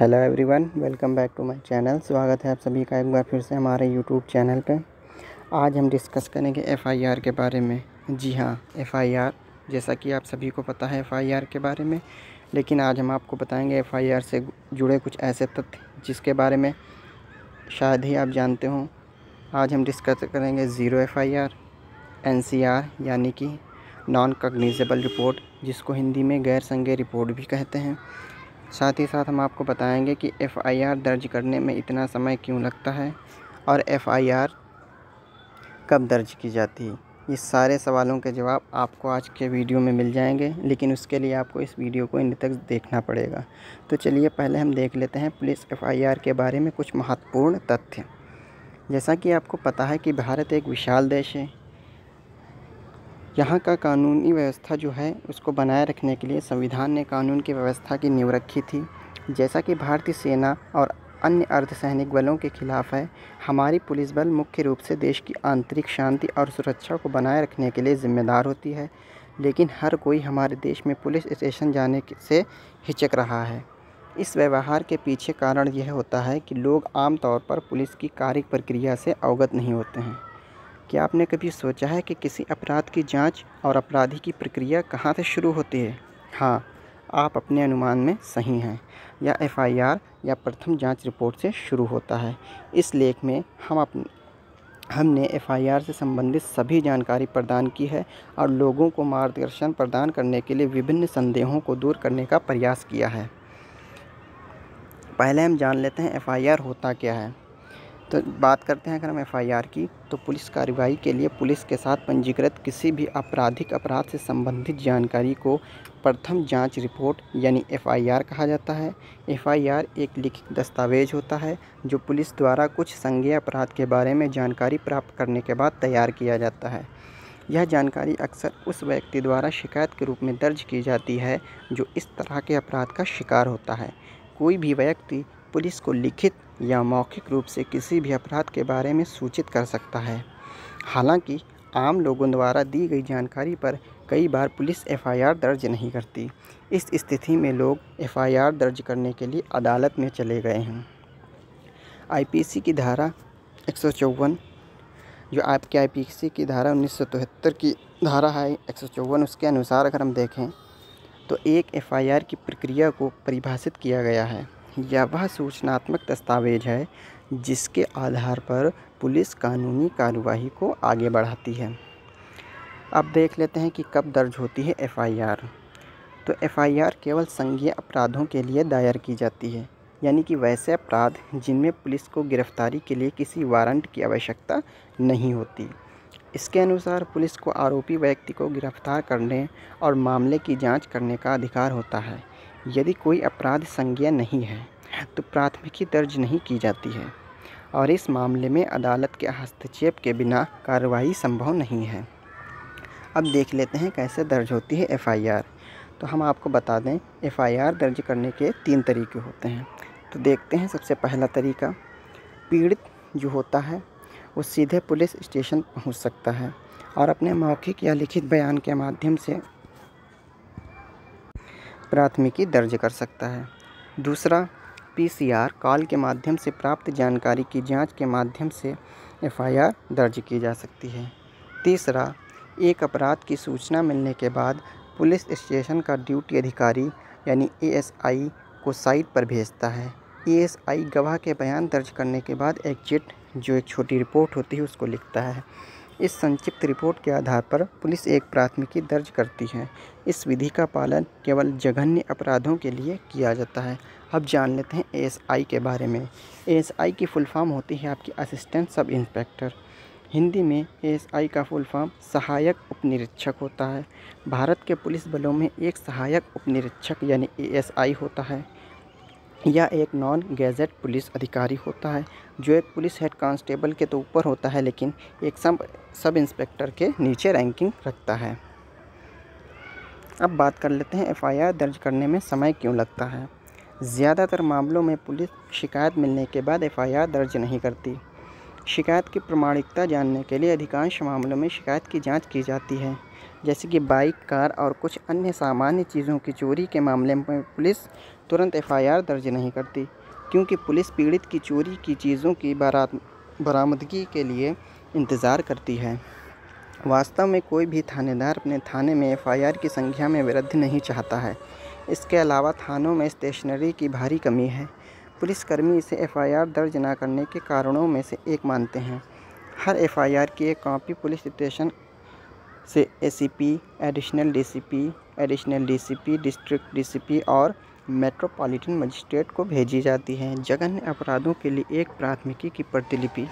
Hello everyone, welcome back to my channel. स्वागत है आप सभी का एक बार फिर से हमारे यूट्यूब चैनल पे। आज हम डिस्कस करेंगे एफआईआर के बारे में। जी हाँ, एफआईआर, जैसा कि आप सभी को पता है एफआईआर के बारे में, लेकिन आज हम आपको बताएंगे एफआईआर से जुड़े कुछ ऐसे तथ्य जिसके बारे में शायद ही आप जानते हों। आज हम डिस्कस करेंगे ज़ीरो एफआईआर, एनसीआर यानी कि नॉन कॉग्निजेबल रिपोर्ट, जिसको हिंदी में गैर संज्ञेय रिपोर्ट भी कहते हैं। साथ ही साथ हम आपको बताएंगे कि एफआईआर दर्ज करने में इतना समय क्यों लगता है और एफआईआर कब दर्ज की जाती है। ये सारे सवालों के जवाब आपको आज के वीडियो में मिल जाएंगे, लेकिन उसके लिए आपको इस वीडियो को अंत तक देखना पड़ेगा। तो चलिए पहले हम देख लेते हैं पुलिस एफआईआर के बारे में कुछ महत्वपूर्ण तथ्य। जैसा कि आपको पता है कि भारत एक विशाल देश है। यहाँ का कानूनी व्यवस्था जो है उसको बनाए रखने के लिए संविधान ने कानून की व्यवस्था की नींव रखी थी। जैसा कि भारतीय सेना और अन्य अर्धसैनिक बलों के खिलाफ है, हमारी पुलिस बल मुख्य रूप से देश की आंतरिक शांति और सुरक्षा को बनाए रखने के लिए जिम्मेदार होती है। लेकिन हर कोई हमारे देश में पुलिस स्टेशन जाने से हिचक रहा है। इस व्यवहार के पीछे कारण यह होता है कि लोग आमतौर पर पुलिस की कार्य प्रक्रिया से अवगत नहीं होते हैं। क्या आपने कभी सोचा है कि किसी अपराध की जांच और अपराधी की प्रक्रिया कहाँ से शुरू होती है? हाँ, आप अपने अनुमान में सही हैं। यह एफआईआर या प्रथम जांच रिपोर्ट से शुरू होता है। इस लेख में हमने एफआईआर से संबंधित सभी जानकारी प्रदान की है और लोगों को मार्गदर्शन प्रदान करने के लिए विभिन्न संदेहों को दूर करने का प्रयास किया है। पहले हम जान लेते हैं एफआईआर होता क्या है। तो बात करते हैं अगर हम एफआईआर की, तो पुलिस कार्रवाई के लिए पुलिस के साथ पंजीकृत किसी भी आपराधिक अपराध से संबंधित जानकारी को प्रथम जांच रिपोर्ट यानी एफआईआर कहा जाता है। एफआईआर एक लिखित दस्तावेज होता है जो पुलिस द्वारा कुछ संज्ञेय अपराध के बारे में जानकारी प्राप्त करने के बाद तैयार किया जाता है। यह जानकारी अक्सर उस व्यक्ति द्वारा शिकायत के रूप में दर्ज की जाती है जो इस तरह के अपराध का शिकार होता है। कोई भी व्यक्ति पुलिस को लिखित या मौखिक रूप से किसी भी अपराध के बारे में सूचित कर सकता है। हालांकि आम लोगों द्वारा दी गई जानकारी पर कई बार पुलिस एफआईआर दर्ज नहीं करती। इस स्थिति में लोग एफआईआर दर्ज करने के लिए अदालत में चले गए हैं। आईपीसी की धारा 154, जो आपके आईपीसी की धारा 1973 की धारा है 154, उसके अनुसार अगर हम देखें तो एक एफआईआर की प्रक्रिया को परिभाषित किया गया है। यह वह सूचनात्मक दस्तावेज है जिसके आधार पर पुलिस कानूनी कार्यवाही को आगे बढ़ाती है। अब देख लेते हैं कि कब दर्ज होती है एफआईआर। तो एफआईआर केवल संज्ञेय अपराधों के लिए दायर की जाती है, यानी कि वैसे अपराध जिनमें पुलिस को गिरफ्तारी के लिए किसी वारंट की आवश्यकता नहीं होती। इसके अनुसार पुलिस को आरोपी व्यक्ति को गिरफ्तार करने और मामले की जांच करने का अधिकार होता है। यदि कोई अपराध संज्ञेय नहीं है तो प्राथमिकी दर्ज नहीं की जाती है और इस मामले में अदालत के हस्तक्षेप के बिना कार्रवाई संभव नहीं है। अब देख लेते हैं कैसे दर्ज होती है एफआईआर। तो हम आपको बता दें, एफआईआर दर्ज करने के 3 तरीके होते हैं। तो देखते हैं, सबसे पहला तरीका, पीड़ित जो होता है वो सीधे पुलिस स्टेशन पहुंच सकता है और अपने मौखिक या लिखित बयान के माध्यम से प्राथमिकी दर्ज कर सकता है। दूसरा, पीसीआर कॉल के माध्यम से प्राप्त जानकारी की जांच के माध्यम से एफआईआर दर्ज की जा सकती है। तीसरा, एक अपराध की सूचना मिलने के बाद पुलिस स्टेशन का ड्यूटी अधिकारी यानी एएसआई को साइट पर भेजता है। एएसआई गवाह के बयान दर्ज करने के बाद एक चिट, जो एक छोटी रिपोर्ट होती है, उसको लिखता है। इस संक्षिप्त रिपोर्ट के आधार पर पुलिस एक प्राथमिकी दर्ज करती है। इस विधि का पालन केवल जघन्य अपराधों के लिए किया जाता है। अब जान लेते हैं एएसआई के बारे में। एएसआई की फुल फॉर्म होती है आपकी असिस्टेंट सब इंस्पेक्टर। हिंदी में एएसआई का फुल फॉर्म सहायक उपनिरीक्षक होता है। भारत के पुलिस बलों में एक सहायक उपनिरीक्षक यानी एएसआई होता है। यह एक नॉन गैजेट पुलिस अधिकारी होता है जो एक पुलिस हेड कांस्टेबल के तो ऊपर होता है, लेकिन एक सब इंस्पेक्टर के नीचे रैंकिंग रखता है। अब बात कर लेते हैं एफआईआर दर्ज करने में समय क्यों लगता है। ज़्यादातर मामलों में पुलिस शिकायत मिलने के बाद एफआईआर दर्ज नहीं करती। शिकायत की प्रामाणिकता जानने के लिए अधिकांश मामलों में शिकायत की जांच की जाती है। जैसे कि बाइक, कार और कुछ अन्य सामान्य चीज़ों की चोरी के मामले में पुलिस तुरंत एफआईआर दर्ज नहीं करती, क्योंकि पुलिस पीड़ित की चोरी की चीज़ों की बरामदगी के लिए इंतज़ार करती है। वास्तव में कोई भी थानेदार अपने थाने में एफआईआर की संख्या में वृद्धि नहीं चाहता है। इसके अलावा थानों में स्टेशनरी की भारी कमी है। पुलिसकर्मी इसे एफआईआर दर्ज न करने के कारणों में से एक मानते हैं। हर एफआईआर की एक कॉपी पुलिस स्टेशन से ACP, additional DCP, district DCP और मेट्रोपॉलिटन मजिस्ट्रेट को भेजी जाती है। जघन्य अपराधों के लिए एक प्राथमिकी की प्रतिलिपि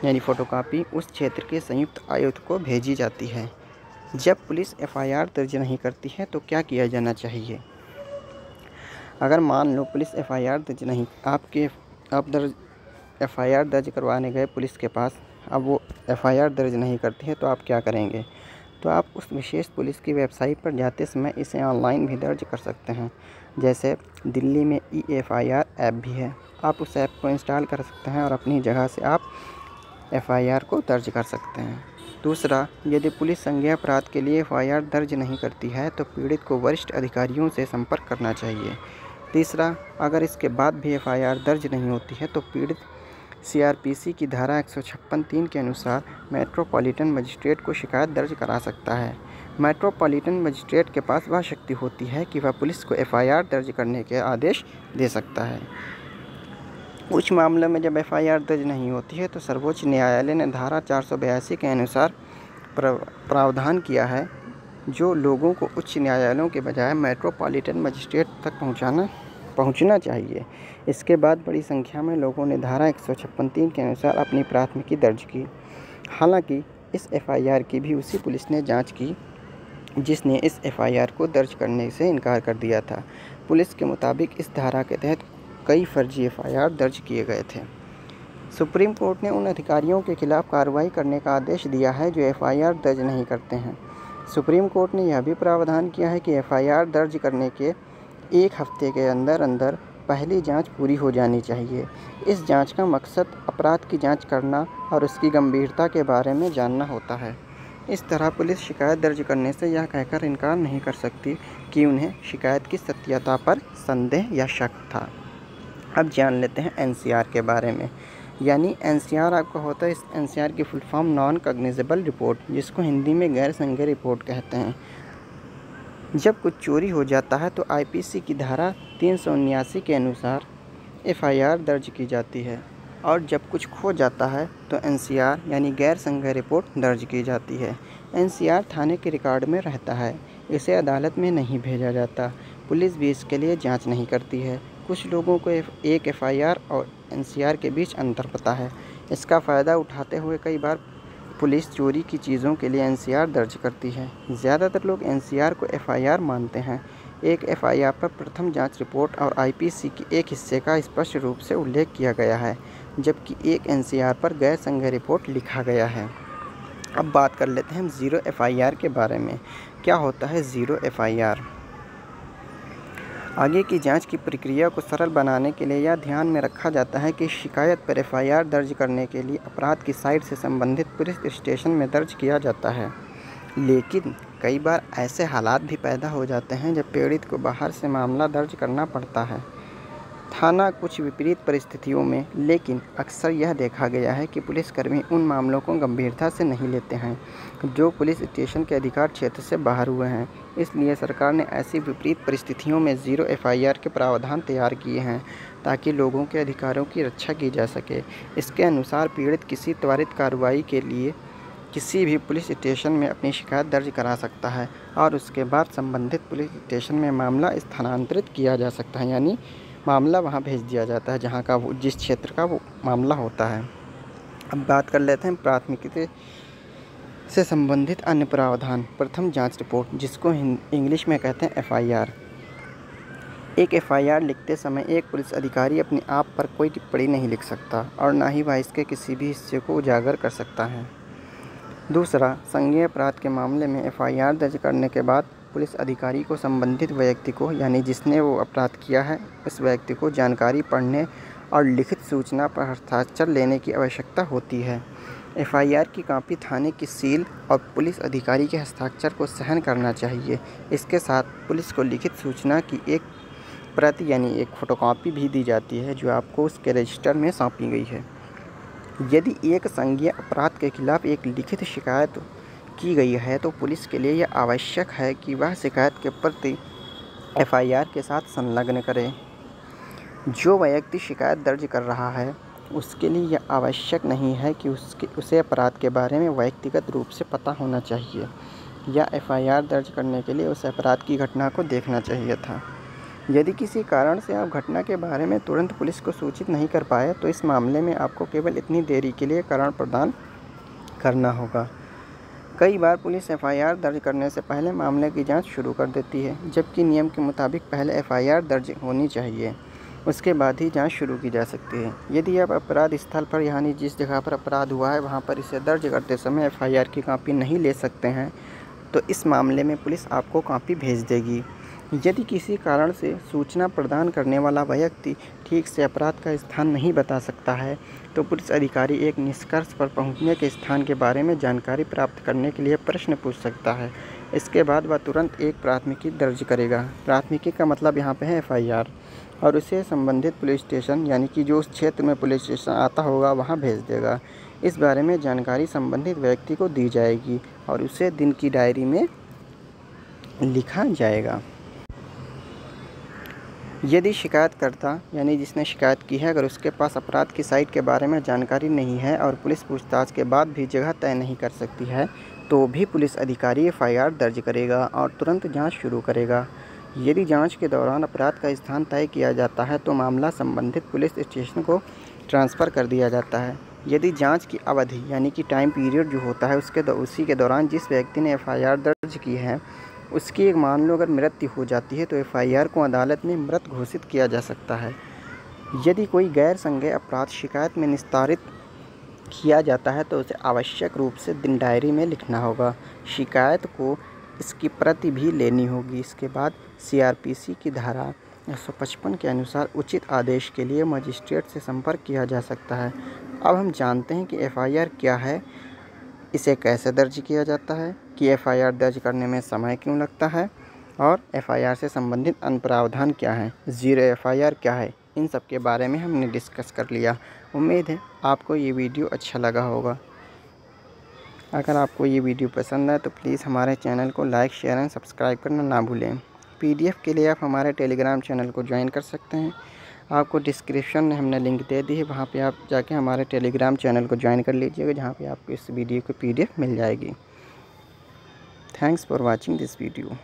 यानी फोटोकॉपी उस क्षेत्र के संयुक्त आयुक्त को भेजी जाती है। जब पुलिस एफआईआर दर्ज नहीं करती है तो क्या किया जाना चाहिए? अगर मान लो पुलिस एफआईआर दर्ज नहीं एफआईआर दर्ज करवाने गए पुलिस के पास, अब वो एफआईआर दर्ज नहीं करती है तो आप क्या करेंगे? तो आप उस विशेष पुलिस की वेबसाइट पर जाते समय इसे ऑनलाइन भी दर्ज कर सकते हैं। जैसे दिल्ली में ई-एफआईआर ऐप भी है, आप उस ऐप को इंस्टॉल कर सकते हैं और अपनी जगह से आप एफआईआर को दर्ज कर सकते हैं। दूसरा, यदि पुलिस संज्ञेय अपराध के लिए एफआईआर दर्ज नहीं करती है तो पीड़ित को वरिष्ठ अधिकारियों से संपर्क करना चाहिए। तीसरा, अगर इसके बाद भी एफआईआर दर्ज नहीं होती है तो पीड़ित सीआरपीसी की धारा 156(3) के अनुसार मेट्रोपॉलिटन मजिस्ट्रेट को शिकायत दर्ज करा सकता है। मेट्रोपॉलिटन मजिस्ट्रेट के पास वह शक्ति होती है कि वह पुलिस को एफआईआर दर्ज करने के आदेश दे सकता है। कुछ मामलों में जब एफआईआर दर्ज नहीं होती है तो सर्वोच्च न्यायालय ने धारा 482 के अनुसार प्रावधान किया है, जो लोगों को उच्च न्यायालयों के बजाय मेट्रोपॉलिटन मजिस्ट्रेट तक पहुंचना चाहिए। इसके बाद बड़ी संख्या में लोगों ने धारा 156(3) के अनुसार अपनी प्राथमिकी दर्ज की। हालांकि इस एफआईआर की भी उसी पुलिस ने जांच की जिसने इस एफआईआर को दर्ज करने से इनकार कर दिया था। पुलिस के मुताबिक इस धारा के तहत कई फर्जी एफआईआर दर्ज किए गए थे। सुप्रीम कोर्ट ने उन अधिकारियों के खिलाफ कार्रवाई करने का आदेश दिया है जो एफआईआर दर्ज नहीं करते हैं। सुप्रीम कोर्ट ने यह भी प्रावधान किया है कि एफआईआर दर्ज करने के 1 हफ्ते के अंदर पहली जांच पूरी हो जानी चाहिए। इस जांच का मकसद अपराध की जांच करना और उसकी गंभीरता के बारे में जानना होता है। इस तरह पुलिस शिकायत दर्ज करने से यह कहकर इनकार नहीं कर सकती कि उन्हें शिकायत की सत्यता पर संदेह या शक था। अब जान लेते हैं एनसीआर के बारे में। यानी एनसीआर आपका होता है, इस एनसीआर की full form non cognizable report, जिसको हिंदी में गैर संज्ञेय रिपोर्ट कहते हैं। जब कुछ चोरी हो जाता है तो आईपीसी की धारा 379 के अनुसार एफआईआर दर्ज की जाती है, और जब कुछ खो जाता है तो एनसीआर यानी गैर संज्ञेय रिपोर्ट दर्ज की जाती है। एनसीआर थाने के रिकॉर्ड में रहता है, इसे अदालत में नहीं भेजा जाता। पुलिस भी इसके लिए जांच नहीं करती है। कुछ लोगों को एक एफआईआर और एनसीआर के बीच अंतर पता है। इसका फ़ायदा उठाते हुए कई बार पुलिस चोरी की चीज़ों के लिए एनसीआर दर्ज करती है। ज़्यादातर लोग एनसीआर को एफआईआर मानते हैं। एक एफआईआर पर प्रथम जांच रिपोर्ट और आईपीसी के एक हिस्से का स्पष्ट रूप से उल्लेख किया गया है, जबकि एक एनसीआर पर गैर संज्ञेय रिपोर्ट लिखा गया है। अब बात कर लेते हैं हम ज़ीरो एफआईआर के बारे में। क्या होता है ज़ीरो एफआईआर? आगे की जांच की प्रक्रिया को सरल बनाने के लिए यह ध्यान में रखा जाता है कि शिकायत पर एफआईआर दर्ज करने के लिए अपराध की साइट से संबंधित पुलिस स्टेशन में दर्ज किया जाता है। लेकिन कई बार ऐसे हालात भी पैदा हो जाते हैं जब पीड़ित को बाहर से मामला दर्ज करना पड़ता है। थाना कुछ विपरीत परिस्थितियों में, लेकिन अक्सर यह देखा गया है कि पुलिसकर्मी उन मामलों को गंभीरता से नहीं लेते हैं जो पुलिस स्टेशन के अधिकार क्षेत्र से बाहर हुए हैं। इसलिए सरकार ने ऐसी विपरीत परिस्थितियों में ज़ीरो एफआईआर के प्रावधान तैयार किए हैं ताकि लोगों के अधिकारों की रक्षा की जा सके। इसके अनुसार पीड़ित किसी त्वरित कार्रवाई के लिए किसी भी पुलिस स्टेशन में अपनी शिकायत दर्ज करा सकता है और उसके बाद संबंधित पुलिस स्टेशन में मामला स्थानांतरित किया जा सकता है, यानी मामला वहां भेज दिया जाता है जहां का जिस क्षेत्र का वो मामला होता है। अब बात कर लेते हैं प्राथमिकी से संबंधित अन्य प्रावधान। प्रथम जांच रिपोर्ट, जिसको इंग्लिश में कहते हैं एफआईआर। एक एफआईआर लिखते समय एक पुलिस अधिकारी अपने आप पर कोई टिप्पणी नहीं लिख सकता और ना ही वह इसके किसी भी हिस्से को उजागर कर सकता है। दूसरा, संज्ञेय अपराध के मामले में एफआईआर दर्ज करने के बाद पुलिस अधिकारी को संबंधित व्यक्ति को, यानी जिसने वो अपराध किया है, उस व्यक्ति को जानकारी पढ़ने और लिखित सूचना पर हस्ताक्षर लेने की आवश्यकता होती है। एफआईआर की कॉपी थाने की सील और पुलिस अधिकारी के हस्ताक्षर को सहन करना चाहिए। इसके साथ पुलिस को लिखित सूचना की एक प्रति यानी एक फ़ोटोकॉपी भी दी जाती है जो आपको उसके रजिस्टर में सौंपी गई है। यदि एक संज्ञेय अपराध के खिलाफ एक लिखित शिकायत की गई है तो पुलिस के लिए यह आवश्यक है कि वह शिकायत के प्रति एफआईआर के साथ संलग्न करे। जो व्यक्ति शिकायत दर्ज कर रहा है उसके लिए यह आवश्यक नहीं है कि उसे अपराध के बारे में व्यक्तिगत रूप से पता होना चाहिए या एफआईआर दर्ज करने के लिए उस अपराध की घटना को देखना चाहिए था। यदि किसी कारण से आप घटना के बारे में तुरंत पुलिस को सूचित नहीं कर पाए तो इस मामले में आपको केवल इतनी देरी के लिए कारण प्रदान करना होगा। कई बार पुलिस एफआईआर दर्ज करने से पहले मामले की जांच शुरू कर देती है, जबकि नियम के मुताबिक पहले एफआईआर दर्ज होनी चाहिए, उसके बाद ही जांच शुरू की जा सकती है। यदि आप अपराध स्थल पर यानी जिस जगह पर अपराध हुआ है वहां पर इसे दर्ज करते समय एफआईआर की कॉपी नहीं ले सकते हैं तो इस मामले में पुलिस आपको कॉपी भेज देगी। यदि किसी कारण से सूचना प्रदान करने वाला व्यक्ति ठीक से अपराध का स्थान नहीं बता सकता है तो पुलिस अधिकारी एक निष्कर्ष पर पहुंचने के स्थान के बारे में जानकारी प्राप्त करने के लिए प्रश्न पूछ सकता है। इसके बाद वह तुरंत एक प्राथमिकी दर्ज करेगा। प्राथमिकी का मतलब यहाँ पे है एफआईआर, और उसे संबंधित पुलिस स्टेशन यानी कि जो उस क्षेत्र में पुलिस स्टेशन आता होगा वहाँ भेज देगा। इस बारे में जानकारी संबंधित व्यक्ति को दी जाएगी और उसे दिन की डायरी में लिखा जाएगा। यदि शिकायतकर्ता यानी जिसने शिकायत की है अगर उसके पास अपराध की साइट के बारे में जानकारी नहीं है और पुलिस पूछताछ के बाद भी जगह तय नहीं कर सकती है तो भी पुलिस अधिकारी एफआईआर दर्ज करेगा और तुरंत जांच शुरू करेगा। यदि जांच के दौरान अपराध का स्थान तय किया जाता है तो मामला संबंधित पुलिस स्टेशन को ट्रांसफ़र कर दिया जाता है। यदि जांच की अवधि यानी कि टाइम पीरियड जो होता है उसी के दौरान जिस व्यक्ति ने एफआईआर दर्ज की है उसकी एक मान लो अगर मृत्यु हो जाती है तो एफआईआर को अदालत में मृत घोषित किया जा सकता है। यदि कोई गैर संज्ञेय अपराध शिकायत में निस्तारित किया जाता है तो उसे आवश्यक रूप से दिन डायरी में लिखना होगा। शिकायत को इसकी प्रति भी लेनी होगी। इसके बाद सीआरपीसी की धारा 155 के अनुसार उचित आदेश के लिए मजिस्ट्रेट से संपर्क किया जा सकता है। अब हम जानते हैं कि एफआईआर क्या है, इसे कैसे दर्ज किया जाता है, कि एफआईआर दर्ज करने में समय क्यों लगता है और एफआईआर से संबंधित अन्य प्रावधान क्या हैं, ज़ीरो एफआईआर क्या है, इन सब के बारे में हमने डिस्कस कर लिया। उम्मीद है आपको ये वीडियो अच्छा लगा होगा। अगर आपको ये वीडियो पसंद आए तो प्लीज़ हमारे चैनल को लाइक, शेयर एंड सब्सक्राइब करना ना भूलें। पीडीएफ के लिए आप हमारे टेलीग्राम चैनल को ज्वाइन कर सकते हैं। आपको डिस्क्रिप्शन में हमने लिंक दे दी है, वहाँ पे आप जाके हमारे टेलीग्राम चैनल को ज्वाइन कर लीजिएगा, जहाँ पे आपको इस वीडियो की पीडीएफ मिल जाएगी। Thanks for watching this video.